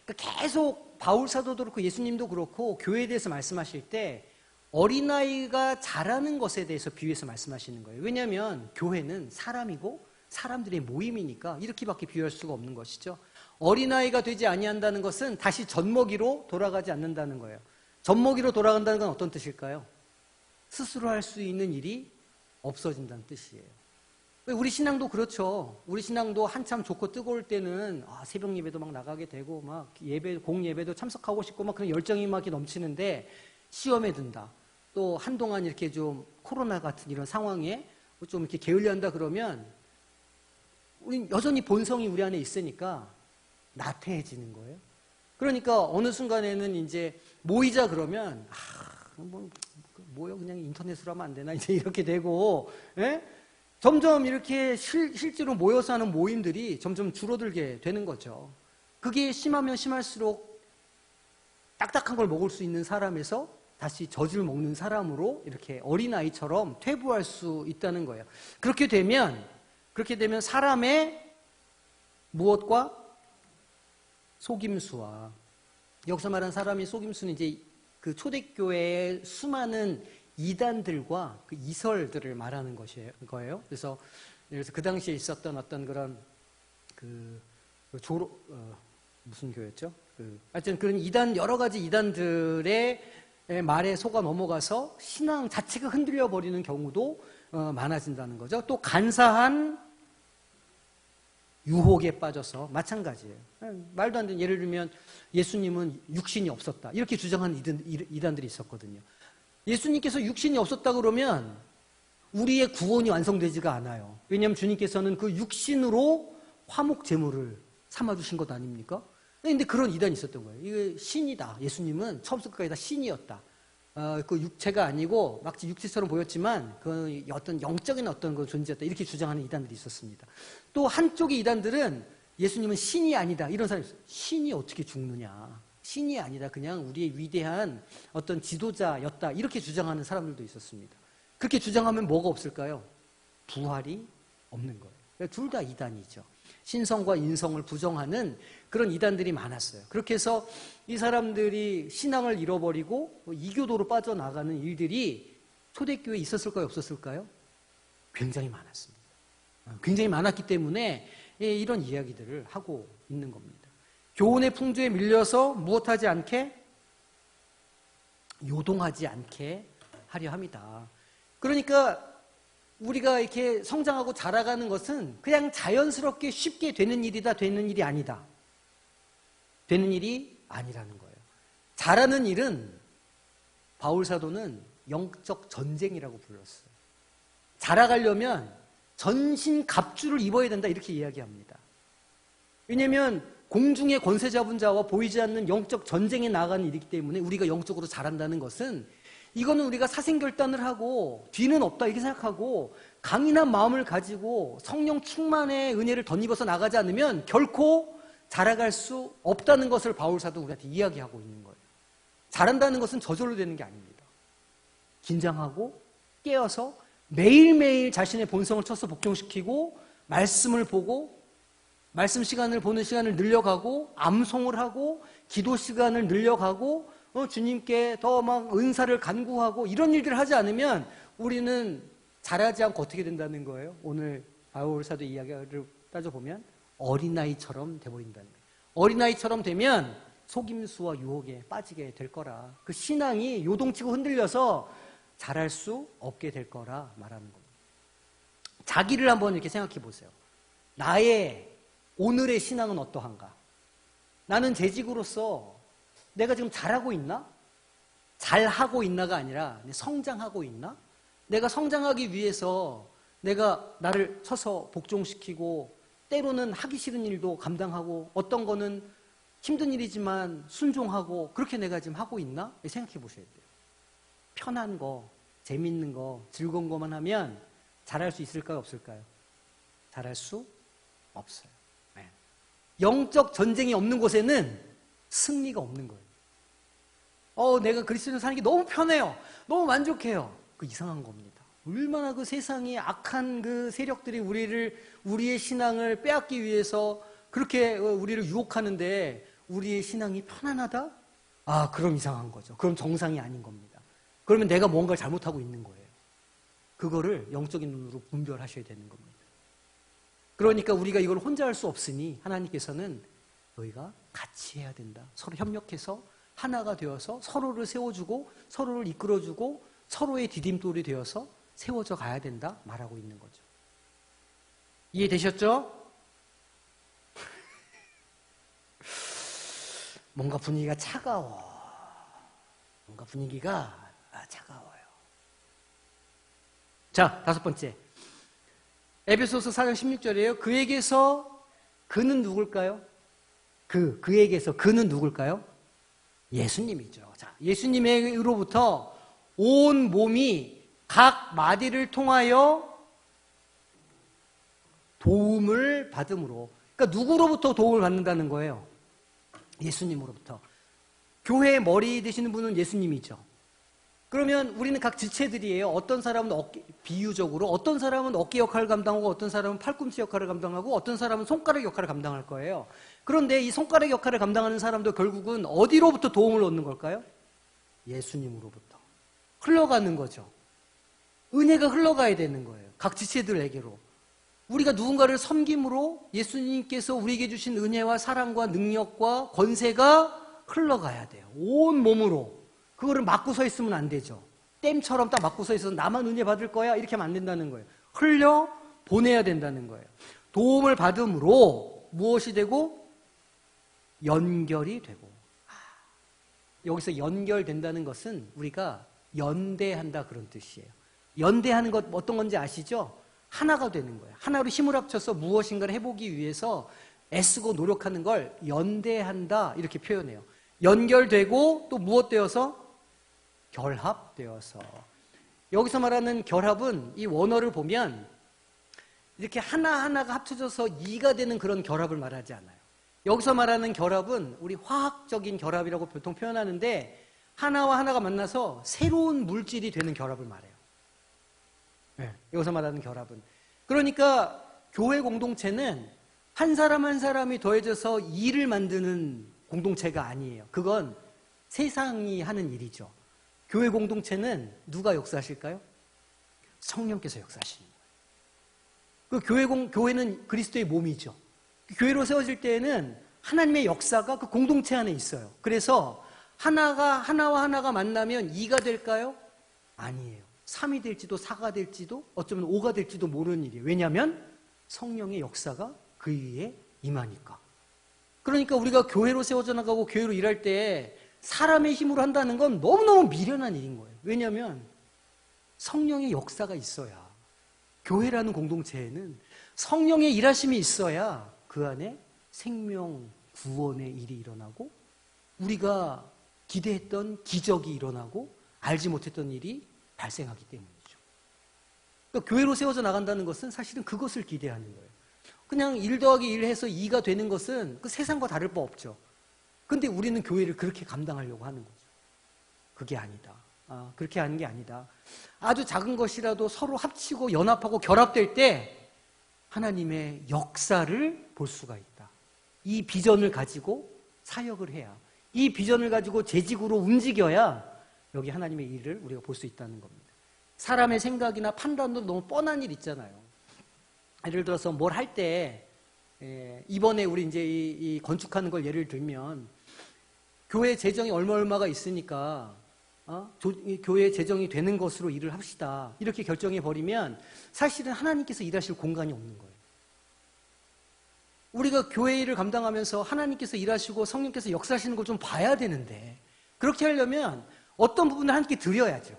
그러니까 계속 바울 사도도 그렇고 예수님도 그렇고 교회에 대해서 말씀하실 때 어린아이가 자라는 것에 대해서 비유해서 말씀하시는 거예요. 왜냐하면 교회는 사람이고 사람들의 모임이니까 이렇게밖에 비유할 수가 없는 것이죠. 어린아이가 되지 아니한다는 것은 다시 젖먹이로 돌아가지 않는다는 거예요. 젖먹이로 돌아간다는 건 어떤 뜻일까요? 스스로 할 수 있는 일이 없어진다는 뜻이에요. 우리 신앙도 그렇죠. 우리 신앙도 한참 좋고 뜨거울 때는 새벽 예배도 막 나가게 되고 막 공 예배도 참석하고 싶고 막 그런 열정이 막 이렇게 넘치는데 시험에 든다. 또 한동안 이렇게 좀 코로나 같은 이런 상황에 좀 이렇게 게을리 한다 그러면 우리 여전히 본성이 우리 안에 있으니까 나태해지는 거예요. 그러니까 어느 순간에는 이제 모이자 그러면 뭐요 그냥 인터넷으로 하면 안 되나 이제 이렇게 되고 점점 이렇게 실제로 모여서 하는 모임들이 점점 줄어들게 되는 거죠. 그게 심하면 심할수록 딱딱한 걸 먹을 수 있는 사람에서 다시 젖을 먹는 사람으로 이렇게 어린아이처럼 퇴보할 수 있다는 거예요. 그렇게 되면 사람의 무엇과 속임수와, 여기서 말하는 사람의 속임수는 이제 그 초대교회의 수많은 이단들과 그 이설들을 말하는 거예요. 그래서 그 당시에 있었던 어떤 그런 무슨 교회였죠? 하여튼 그런 여러 가지 이단들의 말에 속아 넘어가서 신앙 자체가 흔들려 버리는 경우도 많아진다는 거죠. 또 간사한 유혹에 빠져서 마찬가지예요. 말도 안 되는, 예를 들면 예수님은 육신이 없었다 이렇게 주장하는 이단들이 있었거든요. 예수님께서 육신이 없었다 그러면 우리의 구원이 완성되지가 않아요. 왜냐하면 주님께서는 그 육신으로 화목 제물을 삼아주신 것 아닙니까? 근데 그런 이단이 있었던 거예요. 이게 신이다. 예수님은 처음부터 끝까지 다 신이었다. 그 육체가 아니고 마치 육체처럼 보였지만 그 어떤 영적인 어떤 그 존재였다. 이렇게 주장하는 이단들이 있었습니다. 또 한쪽의 이단들은 예수님은 신이 아니다. 이런 사람이 있어요. 신이 어떻게 죽느냐. 신이 아니다. 그냥 우리의 위대한 어떤 지도자였다. 이렇게 주장하는 사람들도 있었습니다. 그렇게 주장하면 뭐가 없을까요? 부활이 없는 거예요. 둘 다 이단이죠. 신성과 인성을 부정하는 그런 이단들이 많았어요. 그렇게 해서 이 사람들이 신앙을 잃어버리고 이교도로 빠져나가는 일들이 초대교회에 있었을까요? 없었을까요? 굉장히 많았습니다. 굉장히 많았기 때문에 이런 이야기들을 하고 있는 겁니다. 교훈의 풍조에 밀려서 무엇하지 않게? 요동하지 않게 하려 합니다. 그러니까 우리가 이렇게 성장하고 자라가는 것은 그냥 자연스럽게 쉽게 되는 일이다, 되는 일이 아니다. 되는 일이 아니라는 거예요. 자라는 일은 바울 사도는 영적 전쟁이라고 불렀어요. 자라가려면 전신 갑주를 입어야 된다 이렇게 이야기합니다. 왜냐하면 공중의 권세 잡은 자와 보이지 않는 영적 전쟁에 나가는 일이기 때문에 우리가 영적으로 자란다는 것은 이거는 우리가 사생결단을 하고 뒤는 없다 이렇게 생각하고 강인한 마음을 가지고 성령 충만의 은혜를 덧입어서 나가지 않으면 결코 자라갈 수 없다는 것을 바울 사도 우리한테 이야기하고 있는 거예요. 자란다는 것은 저절로 되는 게 아닙니다. 긴장하고 깨어서 매일매일 자신의 본성을 쳐서 복종시키고 말씀을 보고 말씀 시간을 보는 시간을 늘려가고 암송을 하고 기도 시간을 늘려가고 주님께 더 막 은사를 간구하고 이런 일들을 하지 않으면 우리는 자라지 않고 어떻게 된다는 거예요? 오늘 바울 사도 이야기를 따져보면 어린아이처럼 돼버린다는 거예요. 어린아이처럼 되면 속임수와 유혹에 빠지게 될 거라. 그 신앙이 요동치고 흔들려서 자랄 수 없게 될 거라 말하는 겁니다. 자기를 한번 이렇게 생각해 보세요. 나의 오늘의 신앙은 어떠한가? 나는 재직으로서 내가 지금 잘하고 있나? 잘하고 있나가 아니라 성장하고 있나? 내가 성장하기 위해서 내가 나를 서서 복종시키고 때로는 하기 싫은 일도 감당하고 어떤 거는 힘든 일이지만 순종하고 그렇게 내가 지금 하고 있나? 생각해 보셔야 돼요. 편한 거, 재밌는 거, 즐거운 것만 하면 잘할 수 있을까요? 없을까요? 잘할 수 없어요. 네. 영적 전쟁이 없는 곳에는 승리가 없는 거예요. 내가 그리스도인으로 사는 게 너무 편해요. 너무 만족해요. 그 이상한 겁니다. 얼마나 그 세상이 악한 그 세력들이 우리의 신앙을 빼앗기 위해서 그렇게 우리를 유혹하는데 우리의 신앙이 편안하다? 그럼 이상한 거죠. 그럼 정상이 아닌 겁니다. 그러면 내가 뭔가를 잘못하고 있는 거예요. 그거를 영적인 눈으로 분별하셔야 되는 겁니다. 그러니까 우리가 이걸 혼자 할 수 없으니 하나님께서는 너희가 같이 해야 된다. 서로 협력해서 하나가 되어서 서로를 세워주고 서로를 이끌어주고 서로의 디딤돌이 되어서 세워져 가야 된다 말하고 있는 거죠. 이해되셨죠? 뭔가 분위기가 차가워. 뭔가 분위기가 차가워요. 자, 5번째. 에베소서 4장 16절이에요. 그에게서 그는 누굴까요? 그에게서 그는 누굴까요? 예수님이죠. 자, 예수님으로부터 온 몸이 각 마디를 통하여 도움을 받음으로. 그러니까 누구로부터 도움을 받는다는 거예요? 예수님으로부터. 교회의 머리 되시는 분은 예수님이죠. 그러면 우리는 각 지체들이에요. 어떤 사람은 비유적으로 어떤 사람은 어깨 역할을 감당하고 어떤 사람은 팔꿈치 역할을 감당하고 어떤 사람은 손가락 역할을 감당할 거예요. 그런데 이 손가락 역할을 감당하는 사람도 결국은 어디로부터 도움을 얻는 걸까요? 예수님으로부터. 흘러가는 거죠. 은혜가 흘러가야 되는 거예요. 각 지체들에게로. 우리가 누군가를 섬김으로 예수님께서 우리에게 주신 은혜와 사랑과 능력과 권세가 흘러가야 돼요. 온 몸으로. 그거를 막고 서 있으면 안 되죠. 댐처럼 딱 막고 서 있어서 나만 은혜 받을 거야 이렇게 하면 안 된다는 거예요. 흘려 보내야 된다는 거예요. 도움을 받음으로 무엇이 되고? 연결이 되고. 여기서 연결된다는 것은 우리가 연대한다 그런 뜻이에요. 연대하는 것 어떤 건지 아시죠? 하나가 되는 거예요. 하나로 힘을 합쳐서 무엇인가를 해보기 위해서 애쓰고 노력하는 걸 연대한다 이렇게 표현해요. 연결되고 또 무엇 되어서? 결합되어서. 여기서 말하는 결합은 이 원어를 보면 이렇게 하나하나가 합쳐져서 이가 되는 그런 결합을 말하지 않아요. 여기서 말하는 결합은 우리 화학적인 결합이라고 보통 표현하는데 하나와 하나가 만나서 새로운 물질이 되는 결합을 말해요. 네, 여기서 말하는 결합은. 그러니까 교회 공동체는 한 사람 한 사람이 더해져서 일을 만드는 공동체가 아니에요. 그건 세상이 하는 일이죠. 교회 공동체는 누가 역사하실까요? 성령께서 역사하시는 거예요. 그 교회는 그리스도의 몸이죠. 교회로 세워질 때에는 하나님의 역사가 그 공동체 안에 있어요. 그래서 하나와 하나가 만나면 2가 될까요? 아니에요. 3이 될지도 4가 될지도 어쩌면 5가 될지도 모르는 일이에요. 왜냐하면 성령의 역사가 그 위에 임하니까. 그러니까 우리가 교회로 세워져 나가고 교회로 일할 때 사람의 힘으로 한다는 건 너무너무 미련한 일인 거예요. 왜냐하면 성령의 역사가 있어야, 교회라는 공동체에는 성령의 일하심이 있어야 그 안에 생명 구원의 일이 일어나고 우리가 기대했던 기적이 일어나고 알지 못했던 일이 발생하기 때문이죠. 그러니까 교회로 세워져 나간다는 것은 사실은 그것을 기대하는 거예요. 그냥 1 더하기 1 해서 2가 되는 것은 그 세상과 다를 바 없죠. 근데 우리는 교회를 그렇게 감당하려고 하는 거죠. 그게 아니다. 그렇게 하는 게 아니다. 아주 작은 것이라도 서로 합치고 연합하고 결합될 때 하나님의 역사를 볼 수가 있다. 이 비전을 가지고 사역을 해야, 이 비전을 가지고 재직으로 움직여야 여기 하나님의 일을 우리가 볼 수 있다는 겁니다. 사람의 생각이나 판단도 너무 뻔한 일 있잖아요. 예를 들어서 뭘 할 때, 이번에 우리 이제 이 건축하는 걸 예를 들면, 교회 재정이 얼마가 있으니까, 교회 재정이 되는 것으로 일을 합시다. 이렇게 결정해 버리면 사실은 하나님께서 일하실 공간이 없는 거예요. 우리가 교회 일을 감당하면서 하나님께서 일하시고 성령께서 역사하시는 걸 좀 봐야 되는데, 그렇게 하려면 어떤 부분을 하나님께 드려야죠.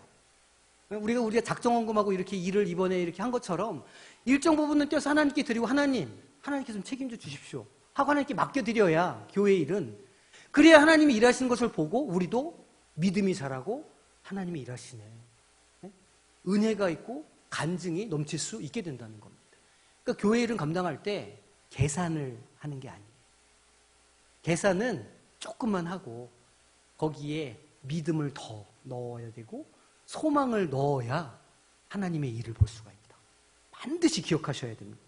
우리가 작정헌금하고 이렇게 일을 이번에 이렇게 한 것처럼 일정 부분은 떼어서 하나님께 드리고 하나님께 좀 책임져 주십시오 하고 하나님께 맡겨드려야 교회 일은, 그래야 하나님이 일하시는 것을 보고 우리도 믿음이 자라고 하나님이 일하시네, 은혜가 있고 간증이 넘칠 수 있게 된다는 겁니다. 그러니까 교회 일은 감당할 때 계산을 하는 게 아니에요. 계산은 조금만 하고 거기에 믿음을 더 넣어야 되고 소망을 넣어야 하나님의 일을 볼 수가 있다. 반드시 기억하셔야 됩니다.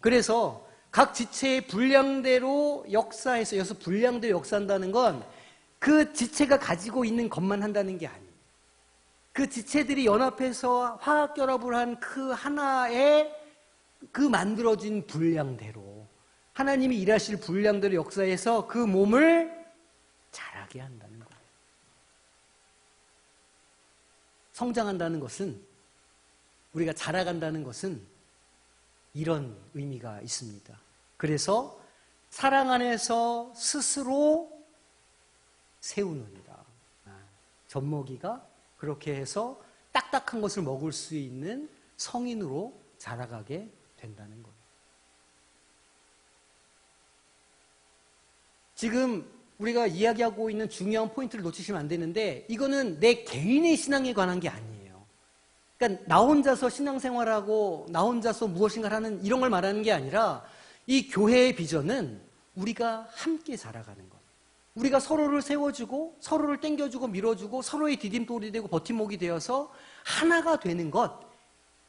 그래서 각 지체의 분량대로 역사해서, 여기서 분량대로 역사한다는 건 그 지체가 가지고 있는 것만 한다는 게 아니에요. 그 지체들이 연합해서 화학결합을 한 그 하나의 그 만들어진 분량대로, 하나님이 일하실 분량대로 역사해서 그 몸을 자라게 한다는 거예요. 성장한다는 것은, 우리가 자라간다는 것은 이런 의미가 있습니다. 그래서 사랑 안에서 스스로 세우느니라. 젖먹이가 그렇게 해서 딱딱한 것을 먹을 수 있는 성인으로 자라가게 된다는 거예요. 지금 우리가 이야기하고 있는 중요한 포인트를 놓치시면 안 되는데, 이거는 내 개인의 신앙에 관한 게 아니에요. 그러니까 나 혼자서 신앙생활하고 나 혼자서 무엇인가를 하는 이런 걸 말하는 게 아니라, 이 교회의 비전은 우리가 함께 자라가는 거예요. 우리가 서로를 세워주고 서로를 땡겨주고 밀어주고 서로의 디딤돌이 되고 버팀목이 되어서 하나가 되는 것,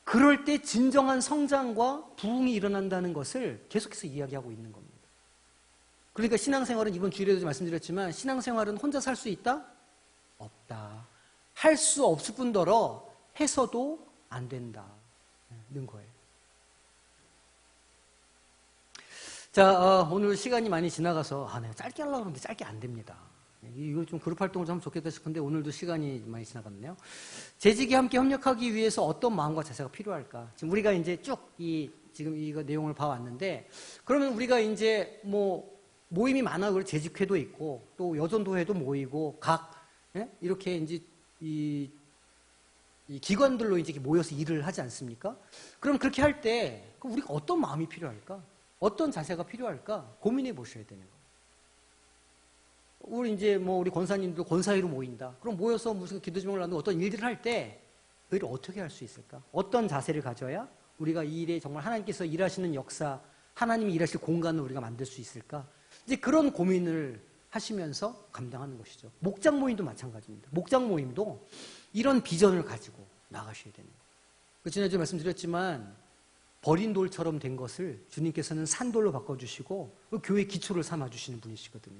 그럴 때 진정한 성장과 부흥이 일어난다는 것을 계속해서 이야기하고 있는 겁니다. 그러니까 신앙생활은, 이번 주일에도 말씀드렸지만, 신앙생활은 혼자 살 수 있다? 없다. 할 수 없을 뿐더러 해서도 안 된다는 거예요. 자, 오늘 시간이 많이 지나가서, 내가 짧게 하려고 하는데 짧게 안 됩니다. 이거 좀 그룹 활동을 좀 하면 좋겠다 싶은데 오늘도 시간이 많이 지나갔네요. 재직이 함께 협력하기 위해서 어떤 마음과 자세가 필요할까? 지금 우리가 이제 쭉 지금 이거 내용을 봐왔는데, 그러면 우리가 이제 모임이 많아. 그래, 재직회도 있고, 또 여전도회도 모이고, 이렇게 이제 이 기관들로 이제 모여서 일을 하지 않습니까? 그럼 그렇게 할 때 우리가 어떤 마음이 필요할까? 어떤 자세가 필요할까? 고민해 보셔야 되는 거예요. 우리 이제 뭐 우리 권사님도 권사회로 모인다. 그럼 모여서 무슨 기도 제목을 나누고 어떤 일들을 할 때 그 일을 어떻게 할 수 있을까? 어떤 자세를 가져야 우리가 이 일에 정말 하나님께서 일하시는 역사, 하나님이 일하실 공간을 우리가 만들 수 있을까? 이제 그런 고민을 하시면서 감당하는 것이죠. 목장 모임도 마찬가지입니다. 목장 모임도 이런 비전을 가지고 나가셔야 되는 거예요. 지난주에 말씀드렸지만 버린 돌처럼 된 것을 주님께서는 산돌로 바꿔주시고 교회 기초를 삼아주시는 분이시거든요.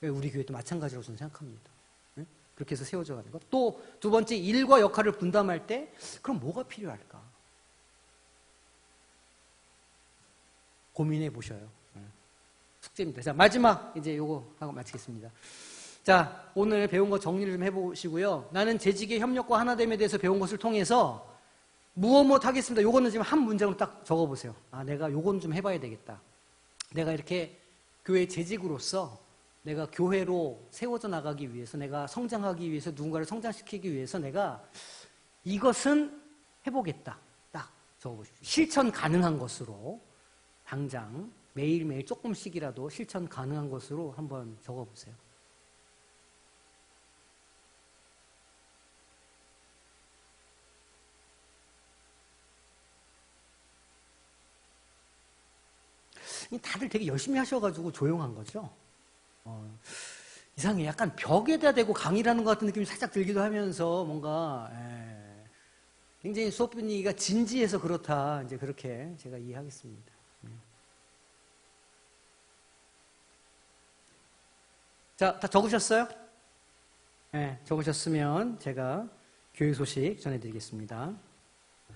우리 교회도 마찬가지라고 저는 생각합니다. 그렇게 해서 세워져 가는 것. 또 두 번째, 일과 역할을 분담할 때 그럼 뭐가 필요할까? 고민해 보셔요. 숙제입니다. 자, 마지막 이제 요거 하고 마치겠습니다. 자, 오늘 배운 거 정리를 좀 해보시고요. 나는 재직의 협력과 하나됨에 대해서 배운 것을 통해서 무엇 하겠습니다. 요거는 지금 한 문장으로 딱 적어보세요. 아, 내가 요건 좀 해봐야 되겠다. 내가 이렇게 교회 재직으로서 내가 교회로 세워져 나가기 위해서, 내가 성장하기 위해서, 누군가를 성장시키기 위해서 내가 이것은 해보겠다. 딱 적어보십시오. 실천 가능한 것으로 당장 매일매일 조금씩이라도 실천 가능한 것으로 한번 적어보세요. 다들 되게 열심히 하셔가지고 조용한 거죠. 이상해. 약간 벽에다 대고 강의라는 것 같은 느낌이 살짝 들기도 하면서 뭔가 굉장히 수업 분위기가 진지해서 그렇다. 이제 그렇게 제가 이해하겠습니다. 자, 다 적으셨어요? 네, 적으셨으면 제가 교육 소식 전해드리겠습니다.